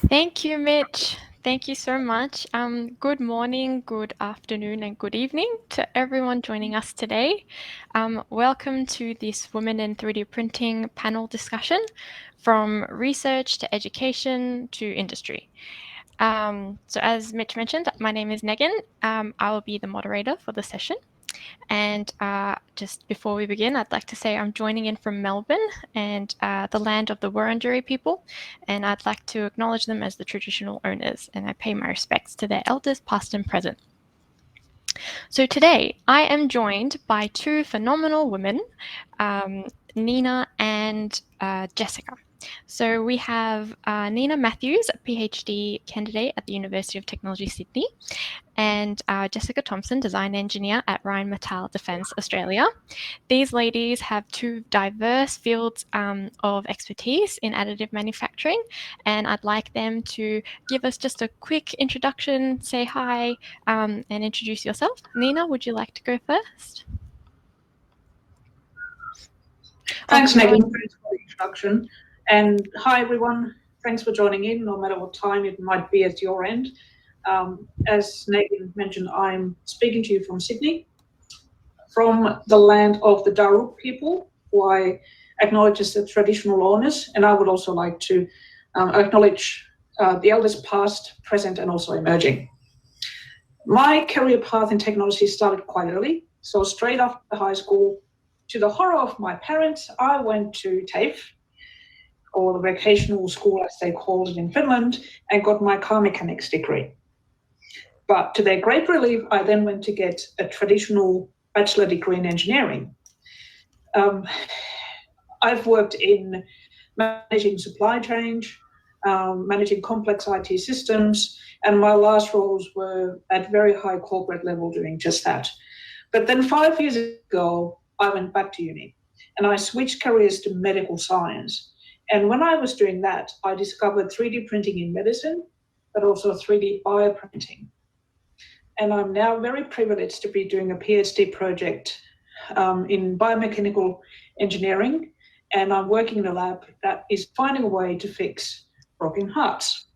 Thank you, Mitch. Thank you so much. Good morning, good afternoon, and good evening to everyone joining us today. Welcome to this Women in 3D Printing panel discussion, from research to education to industry. So as Mitch mentioned, my name is Negin. I will be the moderator for the session. And just before we begin, I'd like to say I'm joining in from Melbourne and the land of the Wurundjeri people, and I'd like to acknowledge them as the traditional owners, and I pay my respects to their elders, past and present. So today, I am joined by two phenomenal women, Niina and Jessica. So we have Niina Matthews, a PhD candidate at the University of Technology, Sydney, and Jessica Thompson, design engineer at Rheinmetall Defence Australia. These ladies have two diverse fields of expertise in additive manufacturing, and I'd like them to give us just a quick introduction, say hi, and introduce yourself. Niina, would you like to go first? Thanks, Megan. Thanks for the introduction. And hi, everyone. Thanks for joining in, no matter what time it might be at your end. As Negin mentioned, I'm speaking to you from Sydney, from the land of the Darug people, who I acknowledge as the traditional owners. And I would also like to acknowledge the elders past, present, and also emerging. My career path in technology started quite early. So straight after high school, to the horror of my parents, I went to TIPE, or the vocational school as they called it in Finland, and got my car mechanics degree. But to their great relief, I then went to get a traditional bachelor degree in engineering. I've worked in managing supply chain, managing complex IT systems, and my last roles were at very high corporate level doing just that. But then 5 years ago, I went back to uni and I switched careers to medical science. And when I was doing that, I discovered 3D printing in medicine, but also 3D bioprinting. And I'm now very privileged to be doing a PhD project in biomechanical engineering. And I'm working in a lab that is finding a way to fix broken hearts.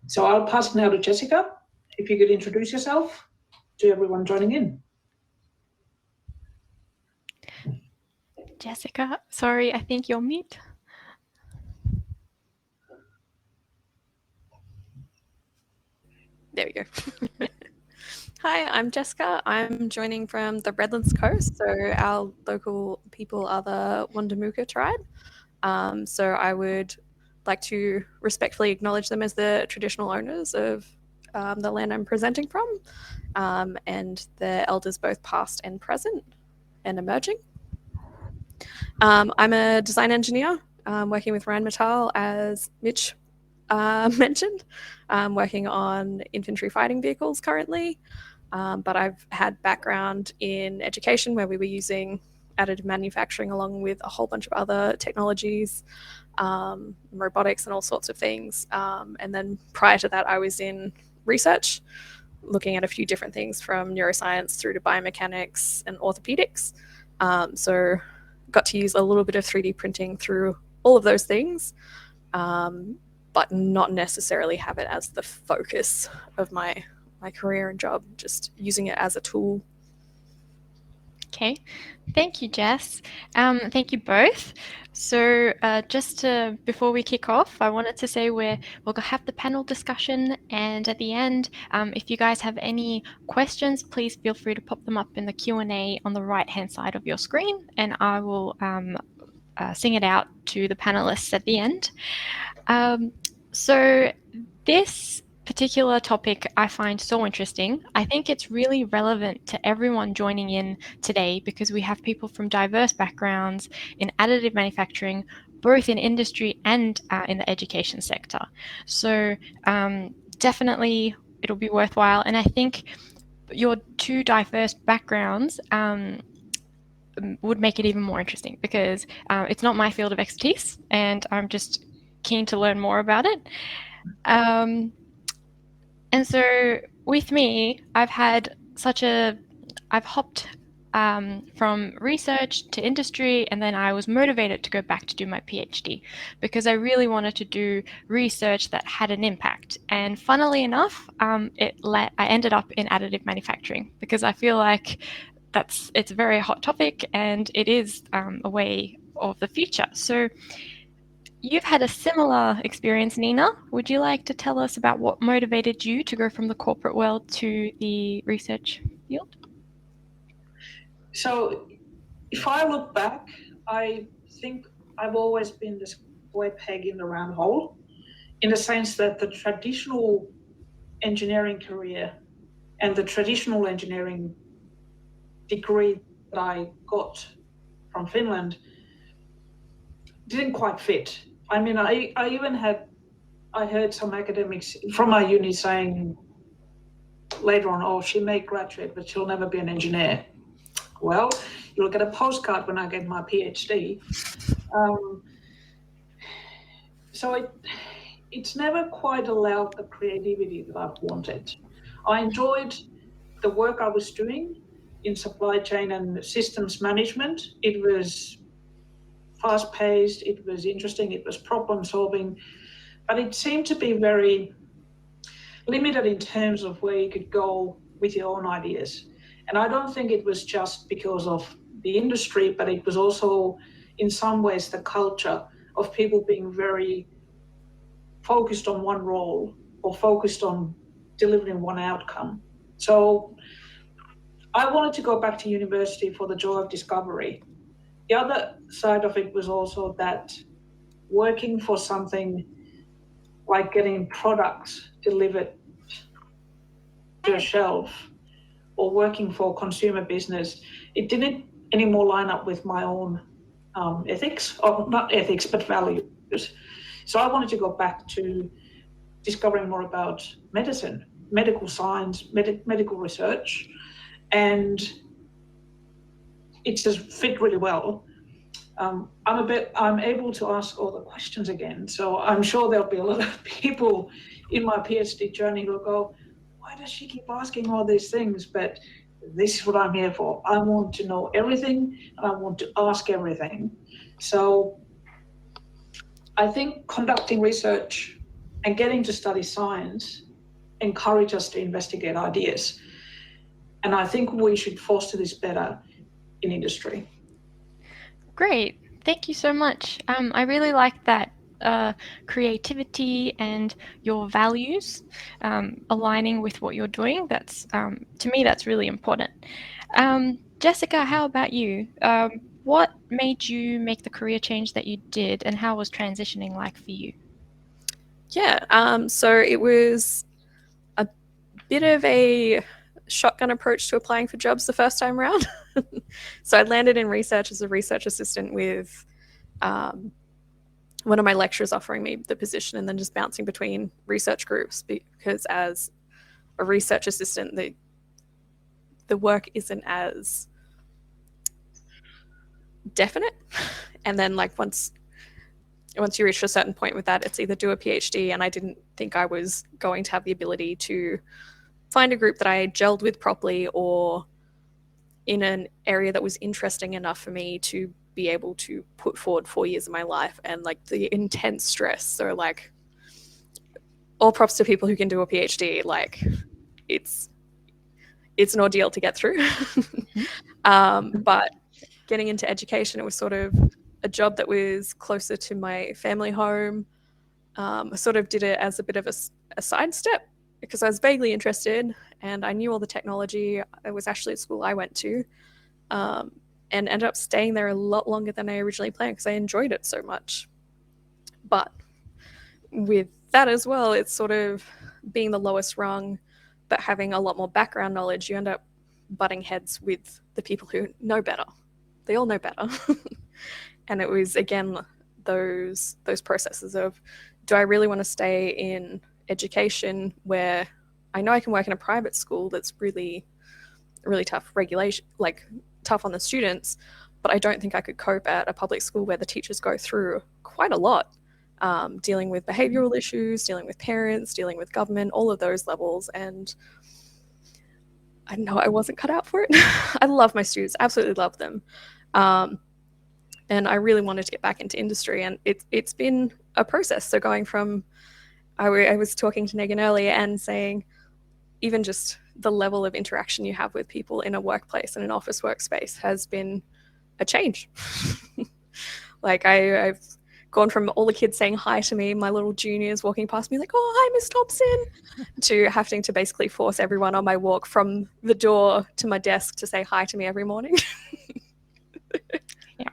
So I'll pass now to Jessica. If you could introduce yourself to everyone joining in. Jessica, sorry, I think you're mute. There we go. Hi, I'm Jessica. I'm joining from the Redlands Coast. So our local people are the Wandamuka tribe. So I would like to respectfully acknowledge them as the traditional owners of the land I'm presenting from, and the elders both past and present and emerging. I'm a design engineer working with Rheinmetall, as Mitch mentioned. I'm working on infantry fighting vehicles currently, but I've had background in education where we were using additive manufacturing along with a whole bunch of other technologies, robotics and all sorts of things. And then prior to that, I was in research, looking at a few different things from neuroscience through to biomechanics and orthopedics. So got to use a little bit of 3D printing through all of those things, but not necessarily have it as the focus of my career and job, just using it as a tool. Okay, thank you, Jess. Thank you both. So before we kick off, I wanted to say we'll have the panel discussion, and at the end, if you guys have any questions, please feel free to pop them up in the Q&A on the right-hand side of your screen, and I will sing it out to the panelists at the end. So this particular topic I find so interesting. I think it's really relevant to everyone joining in today because we have people from diverse backgrounds in additive manufacturing, both in industry and in the education sector. So definitely it'll be worthwhile. And I think your two diverse backgrounds would make it even more interesting because it's not my field of expertise and I'm just keen to learn more about it. And so with me, I've hopped from research to industry, and then I was motivated to go back to do my PhD because I really wanted to do research that had an impact. And funnily enough, I ended up in additive manufacturing because I feel like it's a very hot topic and it is a way of the future. So you've had a similar experience, Niina. Would you like to tell us about what motivated you to go from the corporate world to the research field? So if I look back, I think I've always been the square peg in the round hole, in the sense that the traditional engineering career and the traditional engineering degree that I got from Finland didn't quite fit. I mean, I heard some academics from my uni saying later on, oh, she may graduate, but she'll never be an engineer. Well, you'll get a postcard when I get my PhD. So it's never quite allowed the creativity that I've wanted. I enjoyed the work I was doing in supply chain and systems management. It was fast-paced, it was interesting, it was problem-solving, but it seemed to be very limited in terms of where you could go with your own ideas. And I don't think it was just because of the industry, but it was also, in some ways, the culture of people being very focused on one role or focused on delivering one outcome. So I wanted to go back to university for the joy of discovery. The other side of it was also that working for something like getting products delivered to a shelf or working for consumer business, it didn't anymore line up with my own ethics, or not ethics, but values. So I wanted to go back to discovering more about medicine, medical science, medical research, and it just fit really well. I'm able to ask all the questions again, so I'm sure there'll be a lot of people in my PhD journey who'll go, why does she keep asking all these things? But this is what I'm here for. I want to know everything and I want to ask everything. So I think conducting research and getting to study science encourage us to investigate ideas. And I think we should foster this better in industry. Great. Thank you so much. I really like that creativity and your values aligning with what you're doing. That's to me, that's really important. Jessica, how about you? What made you make the career change that you did, and how was transitioning like for you? Yeah, so it was a bit of a shotgun approach to applying for jobs the first time around. So I landed in research as a research assistant with one of my lecturers offering me the position and then just bouncing between research groups, because as a research assistant, the work isn't as definite. And then like once you reach a certain point with that, it's either do a PhD, and I didn't think I was going to have the ability to find a group that I gelled with properly, or in an area that was interesting enough for me to be able to put forward 4 years of my life, and like the intense stress. So like all props to people who can do a PhD. Like it's an ordeal to get through. But getting into education, it was sort of a job that was closer to my family home. I sort of did it as a bit of a sidestep because I was vaguely interested and I knew all the technology. It was actually a school I went to, and ended up staying there a lot longer than I originally planned because I enjoyed it so much. But with that as well, it's sort of being the lowest rung, but having a lot more background knowledge, you end up butting heads with the people who know better. They all know better. And it was, again, those processes of, do I really want to stay in education where I know I can work in a private school that's really, really tough regulation, like tough on the students, but I don't think I could cope at a public school where the teachers go through quite a lot, dealing with behavioral issues, dealing with parents, dealing with government, all of those levels. And I know I wasn't cut out for it. I love my students, absolutely love them. And I really wanted to get back into industry, and it's been a process. So going from, I was talking to Negin earlier and saying, even just the level of interaction you have with people in a workplace and an office workspace has been a change. Like I've gone from all the kids saying hi to me, my little juniors walking past me like, oh, hi, Miss Thompson, to having to basically force everyone on my walk from the door to my desk to say hi to me every morning. Yeah.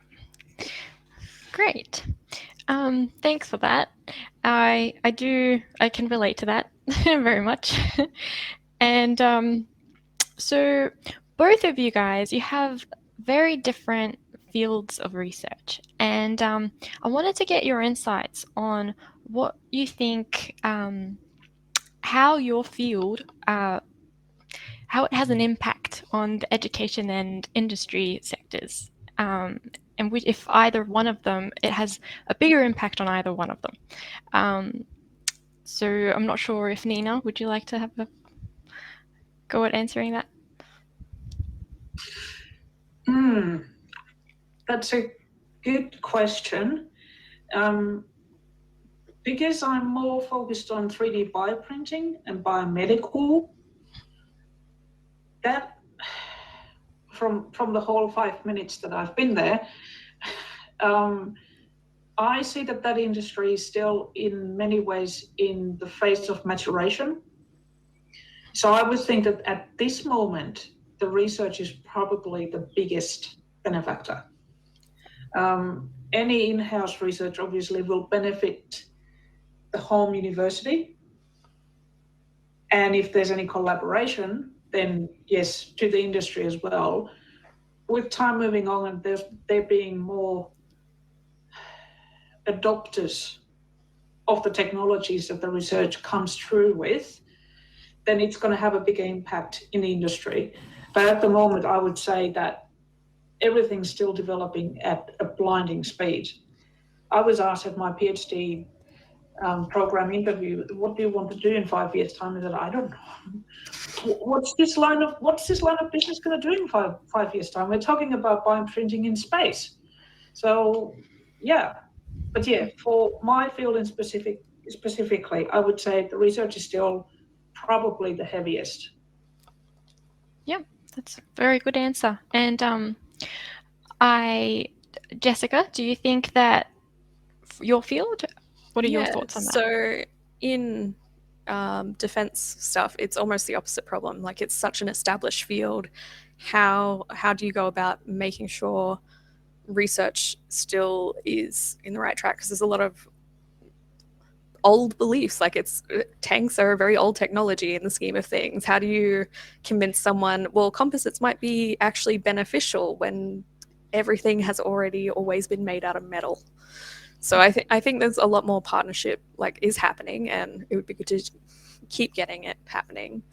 Great. Thanks for that. I can relate to that very much. And so both of you guys, you have very different fields of research, and I wanted to get your insights on what you think, how your field, how it has an impact on the education and industry sectors, and if either one of them, it has a bigger impact on either one of them. So I'm not sure if Niina, would you like to have a go at answering that? That's a good question. Because I'm more focused on 3D bioprinting and biomedical, that from the whole 5 minutes that I've been there, I see that industry is still in many ways in the phase of maturation. So I would think that at this moment, the research is probably the biggest benefactor. Any in-house research obviously will benefit the home university. And if there's any collaboration, then yes, to the industry as well. With time moving on and there being more adopters of the technologies that the research comes through with, then it's going to have a big impact in the industry. But at the moment, I would say that everything's still developing at a blinding speed. I was asked at my PhD program interview, what do you want to do in 5 years' time? I said, I don't know. What's this line of business going to do in five years' time? We're talking about bioprinting in space. So, yeah. But yeah, for my field in specifically, I would say the research is still probably the heaviest. Yeah, that's a very good answer. And Jessica, do you think that your field, what are your thoughts on that? So in defense stuff, it's almost the opposite problem. Like, it's such an established field. How do you go about making sure research still is in the right track? Because there's a lot of old beliefs, like tanks are a very old technology in the scheme of things. How do you convince someone, well, composites might be actually beneficial when everything has already always been made out of metal? So I think there's a lot more partnership is happening, and it would be good to keep getting it happening.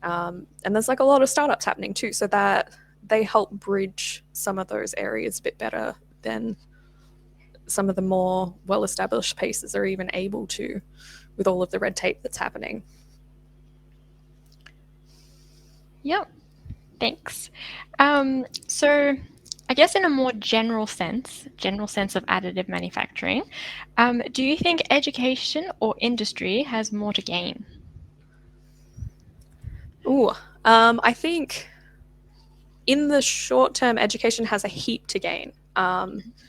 And there's a lot of startups happening too, so that they help bridge some of those areas a bit better than some of the more well-established pieces are even able to, with all of the red tape that's happening. Yep, thanks. So I guess in a more general sense of additive manufacturing, do you think education or industry has more to gain? I think in the short term, education has a heap to gain.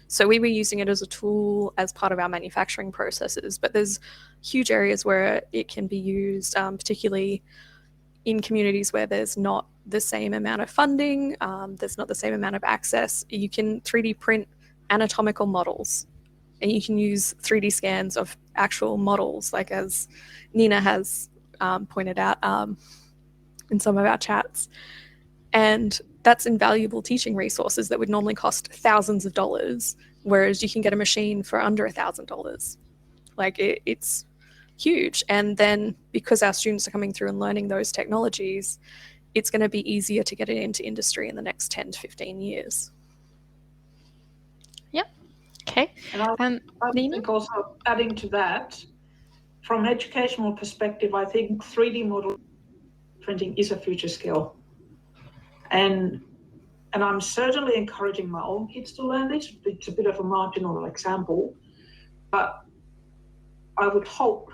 So we were using it as a tool as part of our manufacturing processes, but there's huge areas where it can be used, particularly in communities where there's not the same amount of funding, there's not the same amount of access. You can 3D print anatomical models, and you can use 3D scans of actual models, like as Niina has pointed out in some of our chats. And that's invaluable teaching resources that would normally cost thousands of dollars, whereas you can get a machine for under $1,000. It's huge. And then because our students are coming through and learning those technologies, it's going to be easier to get it into industry in the next 10 to 15 years. Yep. Okay. And I think also adding to that, from an educational perspective, I think 3D model printing is a future skill. And I'm certainly encouraging my own kids to learn this. It's a bit of a marginal example, but I would hope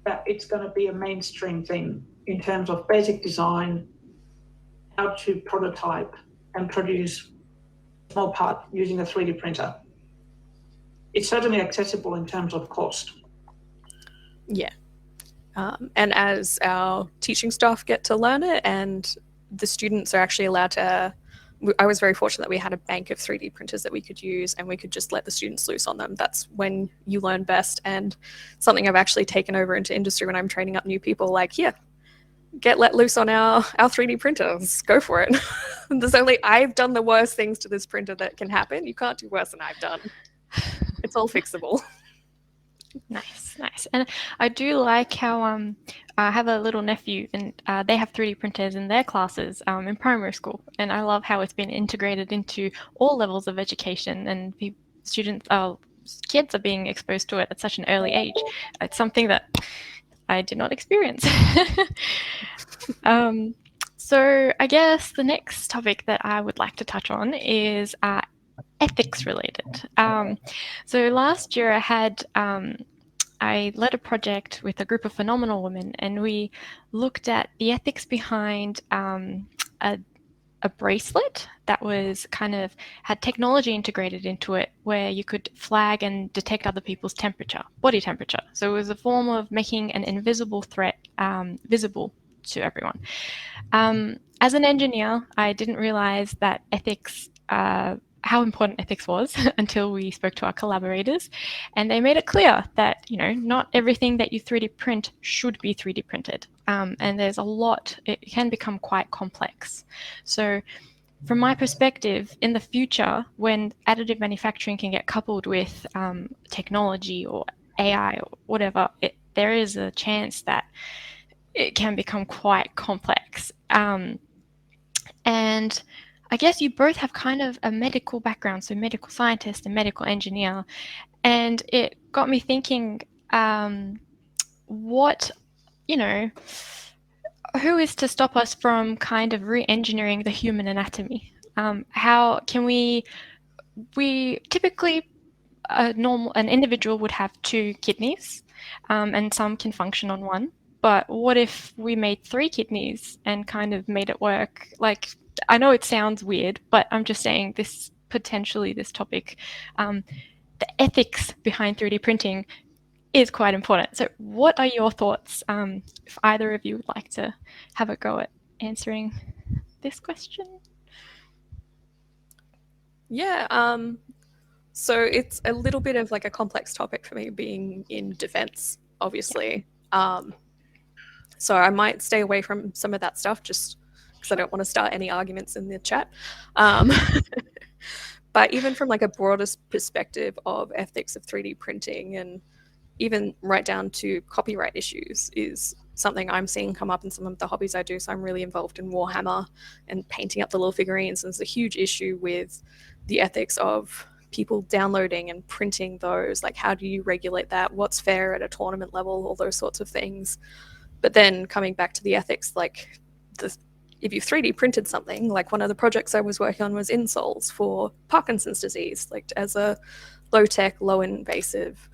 that it's going to be a mainstream thing in terms of basic design, how to prototype and produce a small part using a 3D printer. It's certainly accessible in terms of cost. Yeah. And as our teaching staff get to learn it and the students are actually allowed to, I was very fortunate that we had a bank of 3D printers that we could use and we could just let the students loose on them. That's when you learn best, and something I've actually taken over into industry when I'm training up new people, like, yeah, get let loose on our 3D printers, go for it. I've done the worst things to this printer that can happen. You can't do worse than I've done. It's all fixable. Nice. And I do like how I have a little nephew, and they have 3D printers in their classes in primary school, and I love how it's been integrated into all levels of education, and kids are being exposed to it at such an early age. It's something that I did not experience. So I guess the next topic that I would like to touch on is ethics related. So last year I led a project with a group of phenomenal women, and we looked at the ethics behind a bracelet that was kind of had technology integrated into it, where you could flag and detect other people's body temperature. So it was a form of making an invisible threat visible to everyone. As an engineer, I didn't realize that how important ethics was until we spoke to our collaborators, and they made it clear that not everything that you 3D print should be 3D printed, and there's a lot. It can become quite complex. So from my perspective, in the future, when additive manufacturing can get coupled with technology or AI or whatever, there is a chance that it can become quite complex. And I guess you both have kind of a medical background, so medical scientist and medical engineer, and it got me thinking, who is to stop us from kind of re-engineering the human anatomy? How can we typically, an individual would have 2 kidneys, and some can function on one. But what if we made 3 kidneys and kind of made it work? Like, I know it sounds weird, but I'm just saying this topic, the ethics behind 3D printing is quite important. So what are your thoughts, if either of you would like to have a go at answering this question? Yeah, so it's a little bit of like a complex topic for me, being in defense, obviously. So I might stay away from some of that stuff just because I don't want to start any arguments in the chat. But even from like a broader perspective of ethics of 3D printing, and even right down to copyright issues, is something I'm seeing come up in some of the hobbies I do. So I'm really involved in Warhammer and painting up the little figurines. And there's a huge issue with the ethics of people downloading and printing those. Like, how do you regulate that? What's fair at a tournament level? All those sorts of things. But then coming back to the ethics, like if you 3D printed something, like one of the projects I was working on was insoles for Parkinson's disease, like as a low-tech, low-invasive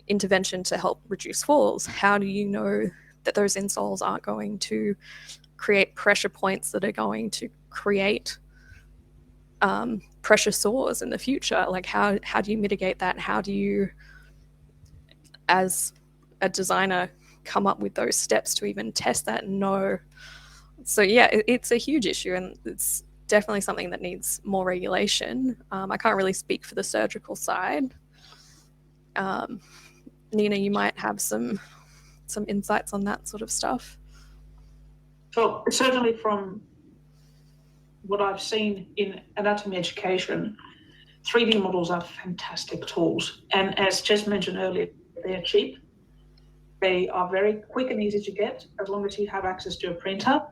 intervention to help reduce falls. How do you know that those insoles aren't going to create pressure points that are going to create pressure sores in the future? Like, how do you mitigate that? How do you, as a designer, come up with those steps to even test that and know? So yeah, it's a huge issue, and it's definitely something that needs more regulation. I can't really speak for the surgical side. Niina, you might have some insights on that sort of stuff. So certainly from what I've seen in anatomy education, 3D models are fantastic tools. And as Jess mentioned earlier, they're cheap. They are very quick and easy to get as long as you have access to a printer.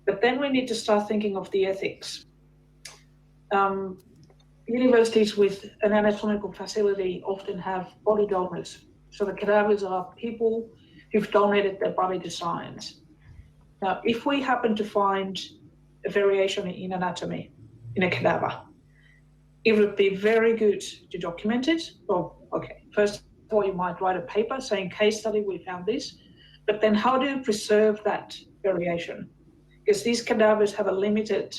But then we need to start thinking of the ethics. Universities with an anatomical facility often have body donors. So the cadavers are people who've donated their body to science. Now, if we happen to find a variation in anatomy in a cadaver. It would be very good to document it. Well, okay, first of all, you might write a paper saying, case study, we found this, but then how do you preserve that variation? Because these cadavers have a limited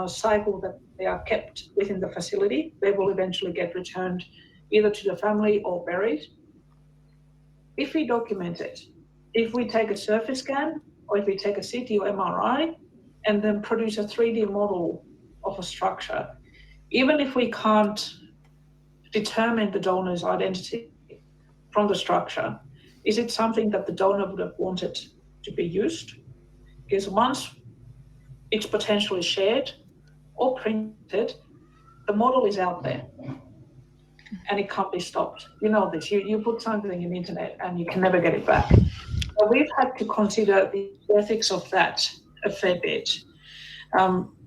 cycle that they are kept within the facility. They will eventually get returned either to the family or buried. If we document it, if we take a surface scan, or if we take a CT or MRI, and then produce a 3D model of a structure, even if we can't determine the donor's identity from the structure, is it something that the donor would have wanted to be used? Because once it's potentially shared or printed, the model is out there and it can't be stopped. You know this, you put something in the internet and you can never get it back. So we've had to consider the ethics of that a fair bit.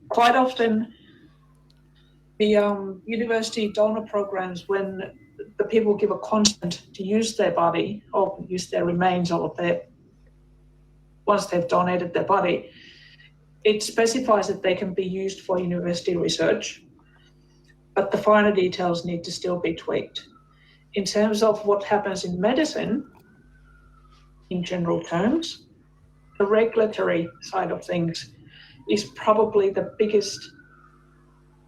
Quite often, the university donor programs, when the people give a consent to use their body or use their remains or once they've donated their body, it specifies that they can be used for university research, but the finer details need to still be tweaked. In terms of what happens in medicine, in general terms, the regulatory side of things is probably the biggest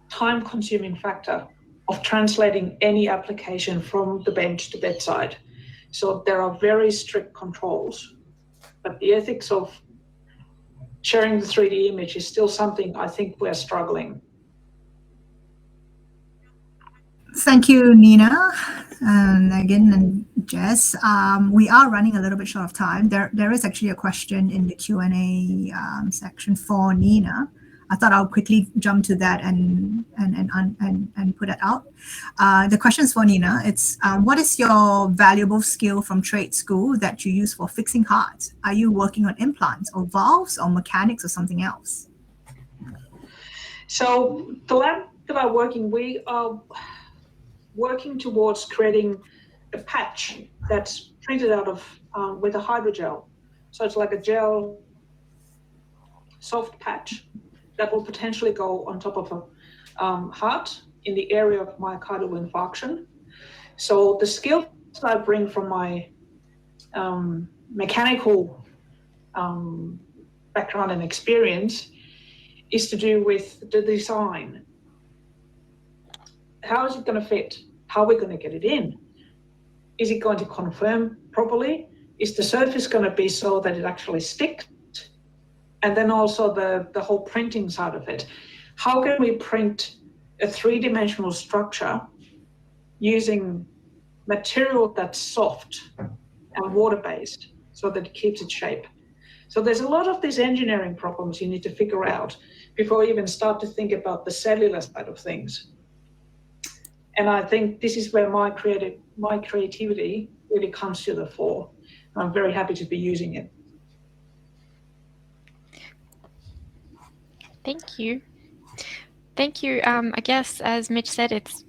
time-consuming factor of translating any application from the bench to bedside. So there are very strict controls, but the ethics of sharing the 3D image is still something I think we're struggling. Thank you, Niina, Negin, and Jess. We are running a little bit short of time. There is actually a question in the Q&A section for Niina. I thought I'll quickly jump to that and put it out. The question is for Niina. It's what is your valuable skill from trade school that you use for fixing hearts? Are you working on implants or valves or mechanics or something else? So the lab that I'm working, we are working towards creating a patch that's printed out of with a hydrogel. So it's like a gel soft patch that will potentially go on top of a heart in the area of myocardial infarction. So the skills that I bring from my mechanical background and experience is to do with the design. How is it going to fit? How are we going to get it in? Is it going to confirm properly? Is the surface going to be so that it actually sticks? And then also the whole printing side of it. How can we print a three-dimensional structure using material that's soft and water-based so that it keeps its shape? So there's a lot of these engineering problems you need to figure out before you even start to think about the cellular side of things. And I think this is where my creativity really comes to the fore. I'm very happy to be using it. Thank you. Thank you. I guess, as Mitch said, it's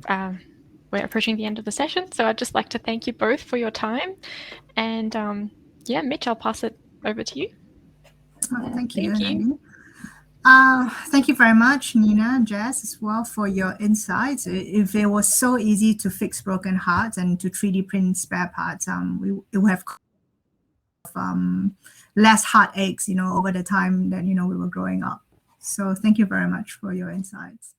we're approaching the end of the session, so I'd just like to thank you both for your time. And yeah, Mitch, I'll pass it over to you. Oh, thank you. Thank you. Thank you very much, Niina and Jess, as well, for your insights. If it was so easy to fix broken hearts and to 3D print spare parts, it would have less heartaches, over the time that we were growing up. So thank you very much for your insights.